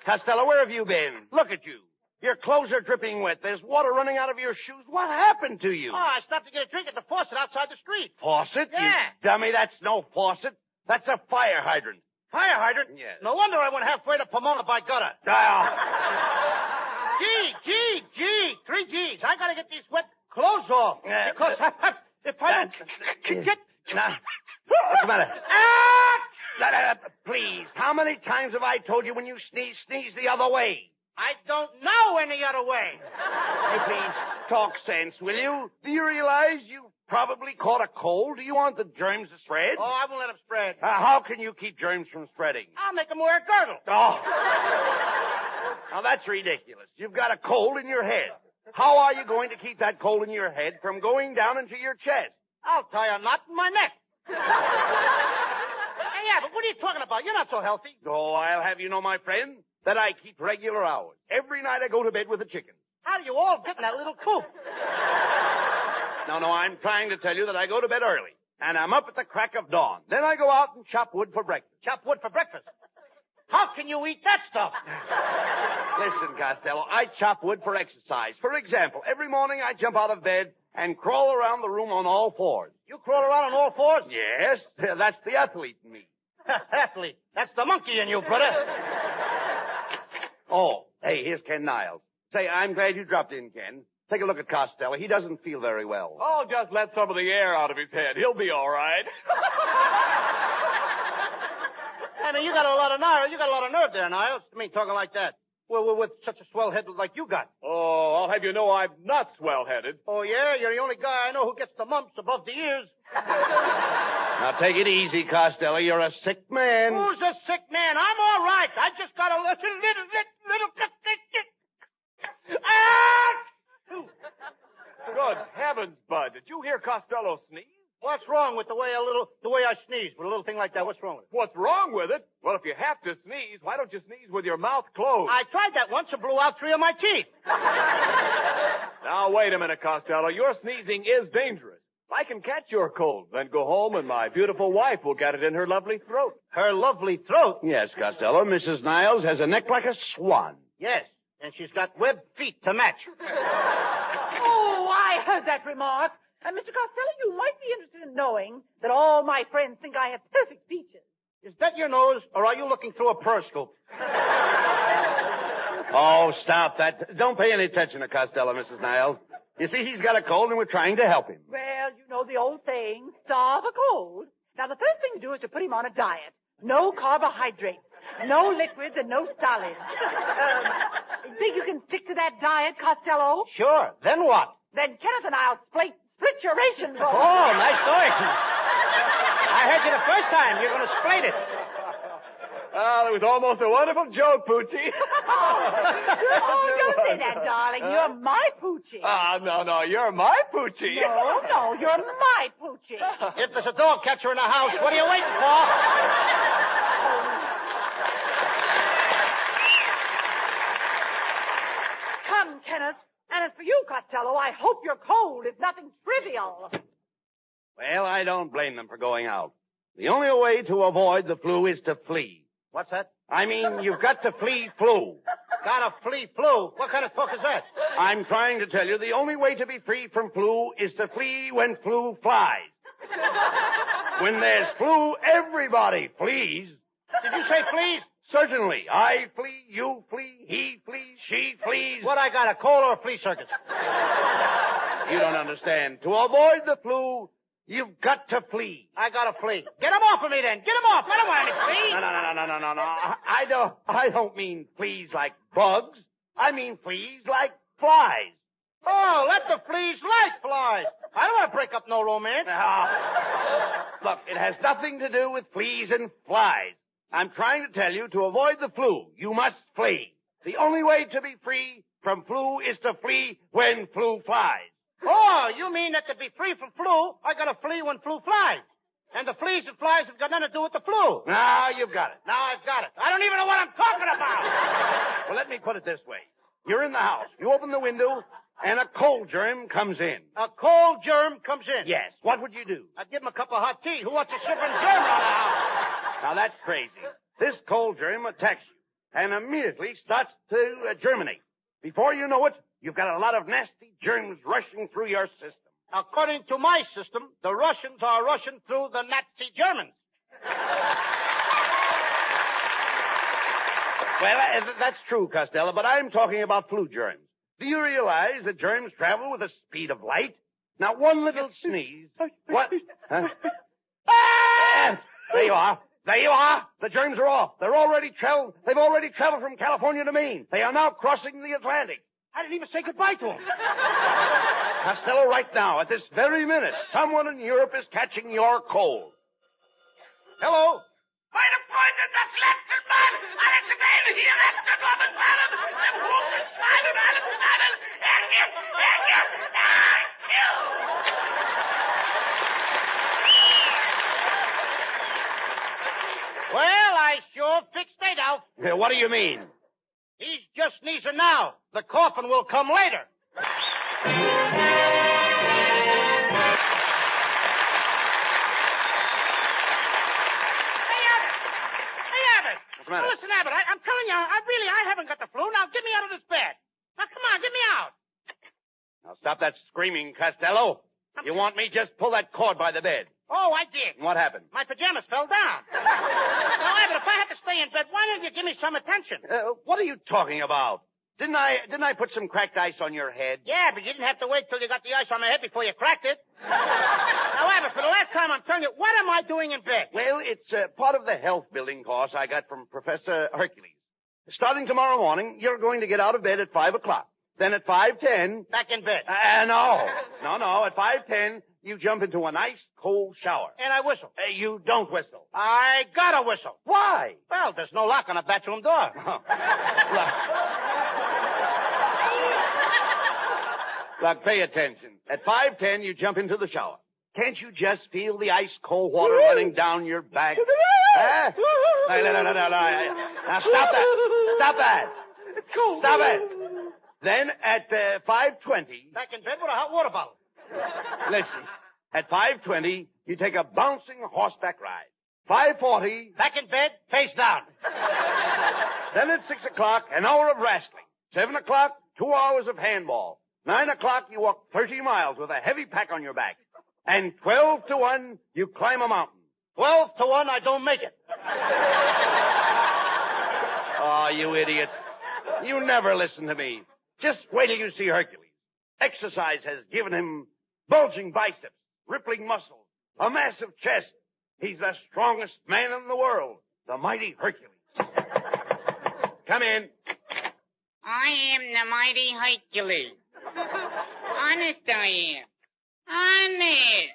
Costello, where have you been? Look at you. Your clothes are dripping wet. There's water running out of your shoes. What happened to you? Oh, I stopped to get a drink at the faucet outside the street. Faucet? Yeah. You dummy, that's no faucet. That's a fire hydrant. Fire hydrant? Yes. No wonder I went halfway to Pomona by gutter. G. 3 G's. I gotta get these wet clothes off. Because if I don't get... Now, what's the matter? Please, how many times have I told you when you sneeze the other way? I don't know any other way. Hey, please, talk sense, will you? Do you realize you probably caught a cold? Do you want the germs to spread? Oh, I won't let them spread. How can you keep germs from spreading? I'll make them wear a girdle. Oh. Now, that's ridiculous. You've got a cold in your head. How are you going to keep that cold in your head from going down into your chest? I'll tie a knot in my neck. Hey, yeah, but what are you talking about? You're not so healthy. Oh, I'll have you know, my friend, that I keep regular hours. Every night I go to bed with a chicken. How do you all get in that little coop? No, I'm trying to tell you that I go to bed early, and I'm up at the crack of dawn. Then I go out and chop wood for breakfast. Chop wood for breakfast? How can you eat that stuff? Listen, Costello, I chop wood for exercise. For example, every morning I jump out of bed and crawl around the room on all fours. You crawl around on all fours? Yes, that's the athlete in me. Athlete? That's the monkey in you, brother. Oh, hey, here's Ken Niles. Say, I'm glad you dropped in, Ken. Take a look at Costello. He doesn't feel very well. Oh, just let some of the air out of his head. He'll be all right. I mean, you got a lot of nerve there, Niles. I mean, talking like that. Well, with such a swell head like you got. Oh, I'll have you know I'm not swell-headed. Oh, yeah? You're the only guy I know who gets the mumps above the ears. Now, take it easy, Costello. You're a sick man. Who's a sick man? I'm all right. I just got a little... Good heavens, Bud. Did you hear Costello sneeze? What's wrong with the way I sneeze with a little thing like that? What's wrong with it? What's wrong with it? Well, if you have to sneeze, why don't you sneeze with your mouth closed? I tried that once and blew out 3 of my teeth. Now, wait a minute, Costello. Your sneezing is dangerous. If I can catch your cold, then go home and my beautiful wife will get it in her lovely throat. Her lovely throat? Yes, Costello. Mrs. Niles has a neck like a swan. Yes, and she's got webbed feet to match. Oh, I heard that remark. Mr. Costello, you might be interested in knowing that all my friends think I have perfect features. Is that your nose, or are you looking through a periscope? Oh, stop that. Don't pay any attention to Costello, Mrs. Niles. You see, he's got a cold, and we're trying to help him. Well, you know the old saying, starve a cold. Now, the first thing to do is to put him on a diet. No carbohydrates, no liquids, and no solids. Think you can stick to that diet, Costello? Sure. Then what? Then Kenneth and I'll split your rations. Oh, nice going. I heard you the first time. You're going to split it. It was almost a wonderful joke, Poochie. Oh, don't say that, darling. You're my Poochie. No, you're my Poochie. No, you're my Poochie. If there's a dog catcher in the house, what are you waiting for? Come, Kenneth. And as for you, Costello, I hope your cold is nothing trivial. Well, I don't blame them for going out. The only way to avoid the flu is to flee. What's that? I mean, you've got to flee flu. Gotta flee flu. What kind of talk is that? I'm trying to tell you the only way to be free from flu is to flee when flu flies. When there's flu, everybody flees. Did you say flees? Certainly. I flee, you flee, he flees, she flees. What, I got a cold or a flea circus? You don't understand. To avoid the flu, you've got to flee. I gotta flee. Get him off of me then. Get him off. I don't want any fleas. No. I don't mean fleas like bugs. I mean fleas like flies. Oh, let the fleas like flies. I don't want to break up no romance. Look, it has nothing to do with fleas and flies. I'm trying to tell you, to avoid the flu, you must flee. The only way to be free from flu is to flee when flu flies. Oh, you mean that to be free from flu, I gotta flee when flu flies. And the fleas and flies have got nothing to do with the flu. Now you've got it. Now I've got it. I don't even know what I'm talking about. Well, let me put it this way. You're in the house. You open the window, and a cold germ comes in. A cold germ comes in? Yes. What would you do? I'd give him a cup of hot tea. Who wants a shivering germ around the house? Now, that's crazy. This cold germ attacks you, and immediately starts to germinate. Before you know it, you've got a lot of nasty germs rushing through your system. According to my system, the Russians are rushing through the Nazi Germans. Well, that's true, Costello, but I'm talking about flu germs. Do you realize that germs travel with the speed of light? Now, one little sneeze. What? Huh? There you are. There you are. The germs are off. They've already traveled from California to Maine. They are now crossing the Atlantic. I didn't even say goodbye to them. Costello, right now, at this very minute, someone in Europe is catching your cold. Hello? Meine Freunde, das letzte Mal, alles Teile hier, letzte Woche, im Hof, alles zusammen, Well, I sure fixed it out. What do you mean? He's just sneezing now. The coffin will come later. Matter? Listen, Abbott, I'm telling you, I haven't got the flu. Now, get me out of this bed. Now, come on, get me out. Now, stop that screaming, Costello. You want me? Just pull that cord by the bed. Oh, I did. What happened? My pajamas fell down. Now, Abbott, if I have to stay in bed, why don't you give me some attention? What are you talking about? Didn't I put some cracked ice on your head? Yeah, but you didn't have to wait till you got the ice on my head before you cracked it. Now, Abbott, for the last time, I'm telling you, what am I doing in bed? Well, it's part of the health building course I got from Professor Hercules. Starting tomorrow morning, you're going to get out of bed at 5 o'clock. Then at 5:10... Back in bed. No. At 5:10, you jump into a nice cold shower. And I whistle. You don't whistle. I gotta whistle. Why? Well, there's no lock on a bathroom door. Look, pay attention. At 5:10, you jump into the shower. Can't you just feel the ice cold water running down your back? Huh? No. Now stop that. Stop that. Stop it. Then at 5:20... Back in bed with a hot water bottle. Listen. At 5:20, you take a bouncing horseback ride. 5:40... Back in bed, face down. Then at 6 o'clock, an hour of wrestling. 7 o'clock, 2 hours of handball. 9 o'clock, you walk 30 miles with a heavy pack on your back. And 12 to 1, you climb a mountain. 12 to 1, I don't make it. Oh, you idiot. You never listen to me. Just wait till you see Hercules. Exercise has given him bulging biceps, rippling muscles, a massive chest. He's the strongest man in the world, the mighty Hercules. Come in. I am the mighty Hercules. Honest, I am. Honest.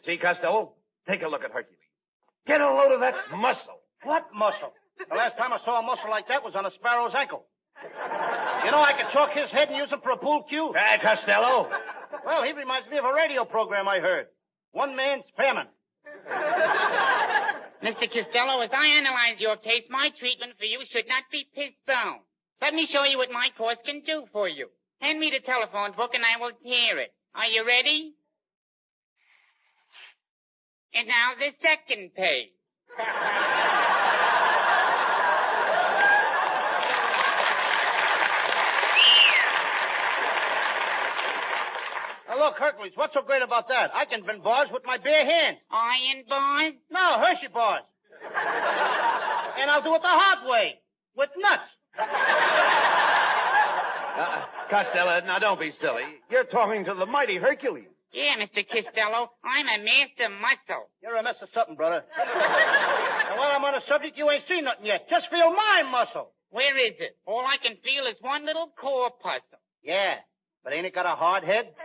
See, Costello? Take a look at Hercules. Get a load of that muscle. What muscle? The last time I saw a muscle like that was on a sparrow's ankle. You know, I could chalk his head and use him for a pool cue. Costello. Well, he reminds me of a radio program I heard. One man's famine. Mr. Costello, as I analyze your case, my treatment for you should not be pistol. Let me show you what my course can do for you. Hand me the telephone book and I will tear it. Are you ready? And now the second page. Now, look, Hercules, what's so great about that? I can bend bars with my bare hands. Iron bars? No, Hershey bars. And I'll do it the hard way, with nuts. Costello, now don't be silly. You're talking to the mighty Hercules. Yeah, Mr. Costello, I'm a master muscle. You're a mess of something, brother. And while I'm on the subject, you ain't seen nothing yet. Just feel my muscle. Where is it? All I can feel is one little corpuscle. Yeah, but ain't it got a hard head?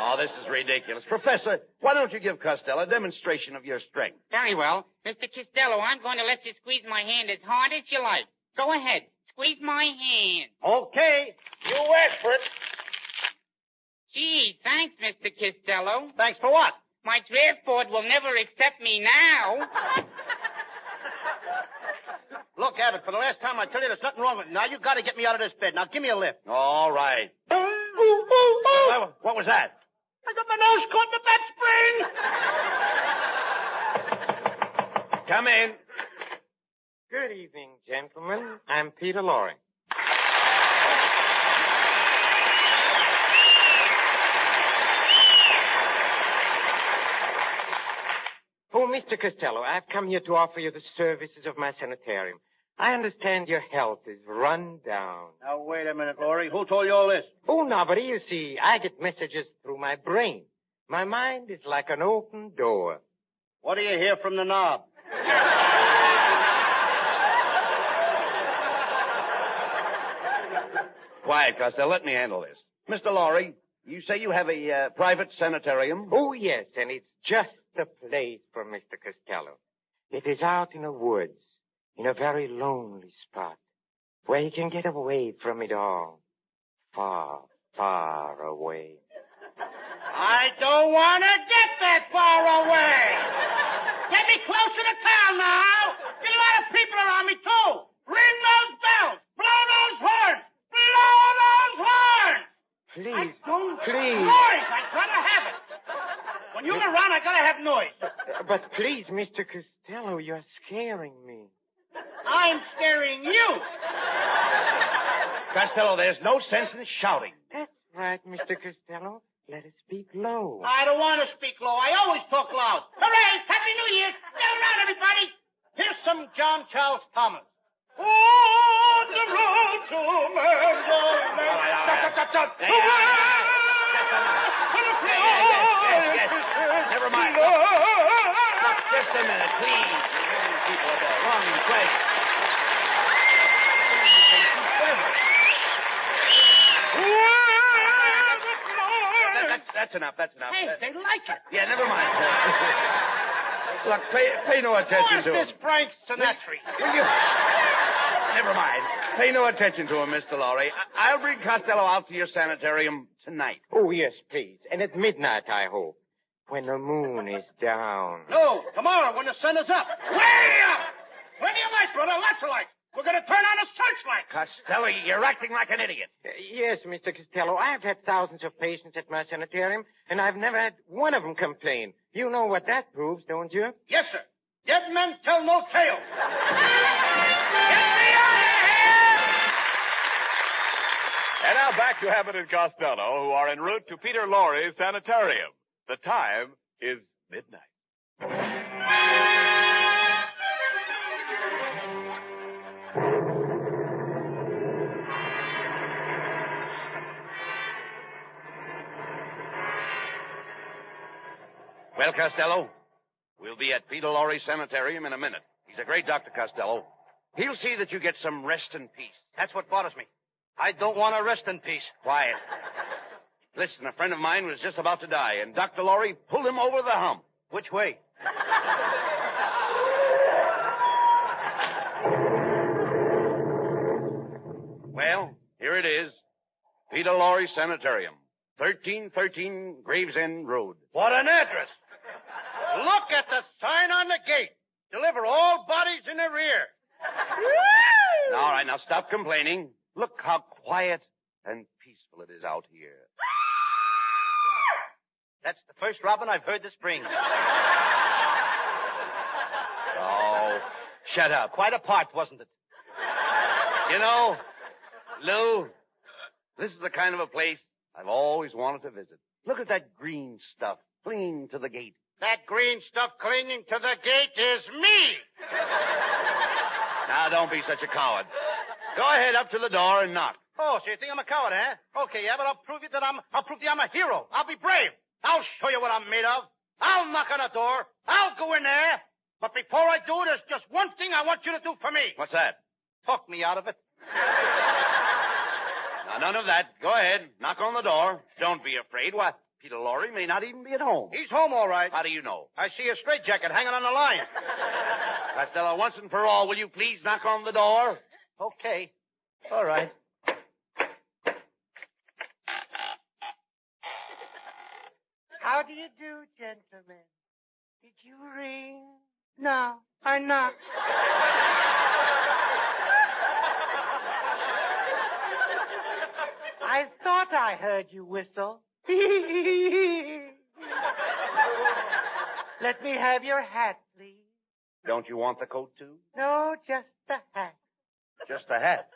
Oh, this is ridiculous. Professor, why don't you give Costello a demonstration of your strength? Very well. Mr. Costello, I'm going to let you squeeze my hand as hard as you like. Go ahead. Squeeze my hand. Okay. You asked for it. Gee, thanks, Mr. Costello. Thanks for what? My draft board will never accept me now. Look, Abbott, for the last time I tell you there's nothing wrong with it. Now you got to get me out of this bed. Now give me a lift. All right. What was that? I got my nose caught in the bed spring. Come in. Good evening, gentlemen. I'm Peter Lorre. Oh, Mr. Costello, I've come here to offer you the services of my sanitarium. I understand your health is run down. Now, wait a minute, Lorre. Who told you all this? Oh, nobody. You see, I get messages through my brain. My mind is like an open door. What do you hear from the knob? Quiet, Costello. Let me handle this. Mr. Lorre, you say you have a private sanitarium? Oh, yes, and it's just the place for Mr. Costello. It is out in the woods, in a very lonely spot, where he can get away from it all. Far, far away. I don't want to get that far away. Get me closer to town now. Get a lot of people around me, too. Ring those bells. Blow those horns. Blow those horns. Please, Please. please. Noise. I gotta have it. When you're around, I gotta have noise. But please, Mr. Costello, you're scaring me. I'm scaring you. Costello, there's no sense in shouting. That's right, Mr. Costello. Let us speak low. I don't want to speak low. I always talk loud. Hooray! Happy New Year! Get around, everybody. Here's some John Charles Thomas. On the road to Yes. Never mind. Look, just a minute, please. People at the wrong place. That's enough. Hey, they like it. Yeah, never mind. Look, pay no attention Where's to him. this Frank Sinatra? Will you? Never mind. Pay no attention to him, Mr. Lorre. I'll bring Costello out to your sanitarium tonight. Oh, yes, please. And at midnight, I hope. When the moon is down. No, tomorrow when the sun is up. Way up! Plenty of light, brother. Lots of light. We're going to turn on a searchlight. Costello, you're acting like an idiot. Yes, Mr. Costello. I've had thousands of patients at my sanitarium, and I've never had one of them complain. You know what that proves, don't you? Yes, sir. Dead men tell no tales. And now back to Abbott and Costello, who are en route to Peter Lorre's sanitarium. The time is midnight. Well, Costello, we'll be at Peter Lorre's sanitarium in a minute. He's a great doctor, Costello. He'll see that you get some rest and peace. That's what bothers me. I don't want to rest in peace. Quiet. Listen, a friend of mine was just about to die, and Dr. Lorre pulled him over the hump. Which way? Well, here it is. Peter Lorre Sanitarium, 1313 Gravesend Road. What an address. Look at the sign on the gate. Deliver all bodies in the rear. All right, now stop complaining. Look how quiet and peaceful it is out here. That's the first robin I've heard this spring. Oh, shut up. Quite a part, wasn't it? You know, Lou, this is the kind of a place I've always wanted to visit. Look at that green stuff clinging to the gate. That green stuff clinging to the gate is me. Now, don't be such a coward. Go ahead up to the door and knock. Oh, so you think I'm a coward, eh? Okay, yeah, but I'll prove you I'm a hero. I'll be brave. I'll show you what I'm made of. I'll knock on the door. I'll go in there. But before I do, there's just one thing I want you to do for me. What's that? Talk me out of it. Now, none of that. Go ahead. Knock on the door. Don't be afraid. Why, Peter Lorre may not even be at home. He's home, all right. How do you know? I see a straitjacket hanging on the line. Costello, once and for all, will you please knock on the door? Okay. All right. How do you do, gentlemen? Did you ring? No, I knocked. I thought I heard you whistle. Let me have your hat, please. Don't you want the coat, too? No, just the hat. Just the hat.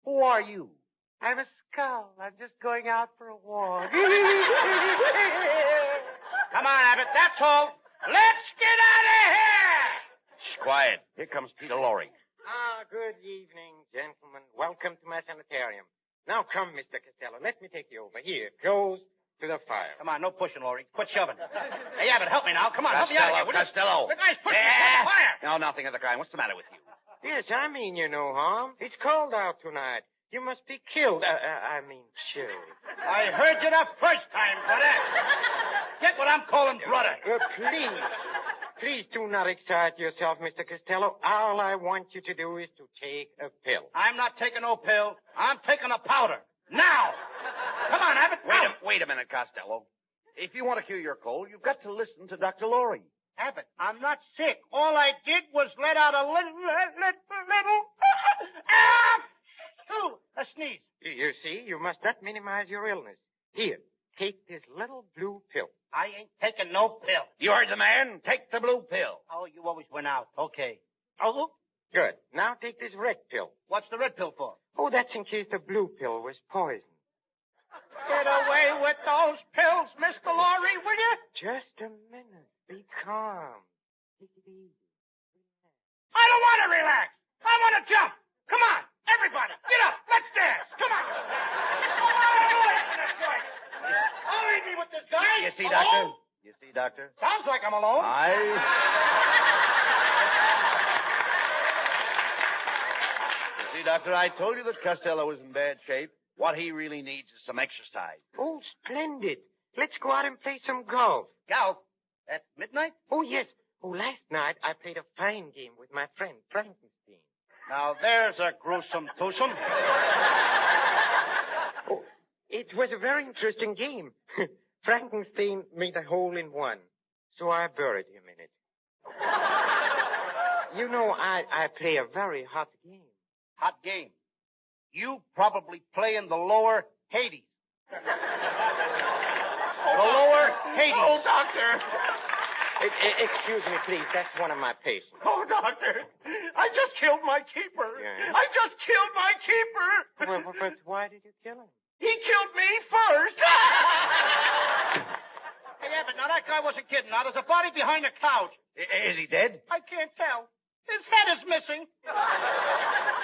Who are you? I'm a skull. I'm just going out for a walk. Come on, Abbott, that's all. Let's get out of here! Shh, quiet. Here comes Peter Lorre. Good evening, gentlemen. Welcome to my sanitarium. Now come, Mr. Costello. Let me take you over. Here, close to the fire. Come on, no pushing, Lorre. Quit shoving. Hey, Abbott, help me now. Come on, help me out of here. will you? Costello. The guy's pushing me to the fire. No, nothing of the kind. What's the matter with you? Yes, I mean you no harm. It's cold out tonight. You must be killed. Chilled. I heard you the first time, brother. Get what I'm calling brother. Please do not excite yourself, Mr. Costello. All I want you to do is to take a pill. I'm not taking no pill. I'm taking a powder. Now. Come on, Abbott. Wait a minute, Costello. If you want to cure your cold, you've got to listen to Dr. Lorre. Abbott, I'm not sick. All I did was let out a little a sneeze. You see, you must not minimize your illness. Here, take this little blue pill. I ain't taking no pill. You heard the man. Take the blue pill. Oh, you always went out. Okay. Oh, Good. Now take this red pill. what's the red pill for? Oh, that's in case the blue pill was poison. Get away with those pills, Mr. Lorre, will you? Just a minute. Be calm. Take it easy. I don't want to relax. I want to jump. Come on, everybody, get up. Let's dance. Come on. I'll leave me with this guy. You see, Alone? Doctor? You see, Doctor? Sounds like I'm alone. You see, Doctor, I told you that Costello was in bad shape. What he really needs is some exercise. Oh, splendid. Let's go out and play some golf. Golf? At midnight? Oh, yes. Oh, last night I played a fine game with my friend Frankenstein. Now, there's a gruesome twosome. Oh, it was a very interesting game. Frankenstein made a hole in one, so I buried him in it. You know, I play a very hot game. Hot game. You probably play in the lower Hades. The lower Hades. Oh, Doctor. Excuse me, please. That's one of my patients. Oh, Doctor. I just killed my keeper. Yeah. I just killed my keeper. Well, but why did you kill him? He killed me first. Hey, Abbott, now that guy wasn't kidding. Now, there's a body behind the couch. Is he dead? I can't tell. His head is missing.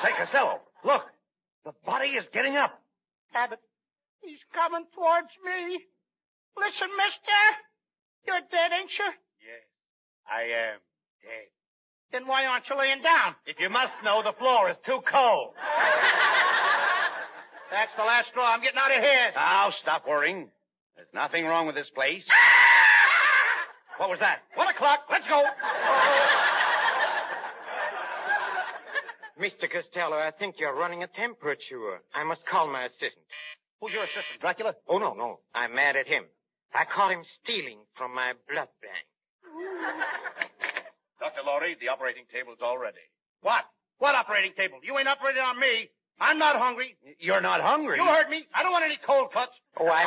Say, Costello, look. The body is getting up. Abbott, he's coming towards me. Listen, mister. You're dead, ain't you? Yes, I am dead. Then why aren't you laying down? If you must know, the floor is too cold. That's the last straw. I'm getting out of here. Now, stop worrying. There's nothing wrong with this place. What was that? 1 o'clock. Let's go. Mr. Costello, I think you're running a temperature. I must call my assistant. Who's your assistant, Dracula? Oh, no. I'm mad at him. I caught him stealing from my blood bank. Dr. Lorre, the operating table's all ready. What? What operating table? You ain't operating on me. I'm not hungry. You're not hungry? You heard me. I don't want any cold cuts. Oh, I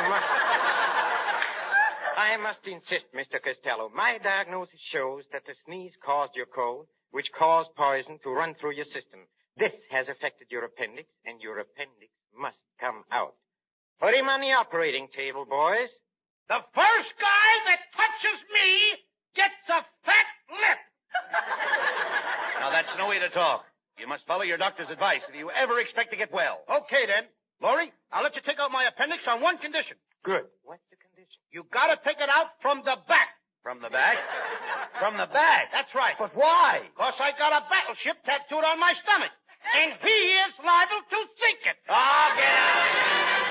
must insist, Mr. Costello. My diagnosis shows that the sneeze caused your cold, which caused poison to run through your system. This has affected your appendix, and your appendix must come out. Put him on the operating table, boys. The first guy that touches me gets a fat lip. Now, that's no way to talk. You must follow your doctor's advice if you ever expect to get well. Okay, then. Lorre, I'll let you take out my appendix on one condition. Good. What's the condition? You gotta take it out from the back. From the back? From the back? That's right. But why? Because I got a battleship tattooed on my stomach. And he is liable to sink it. Oh, get out.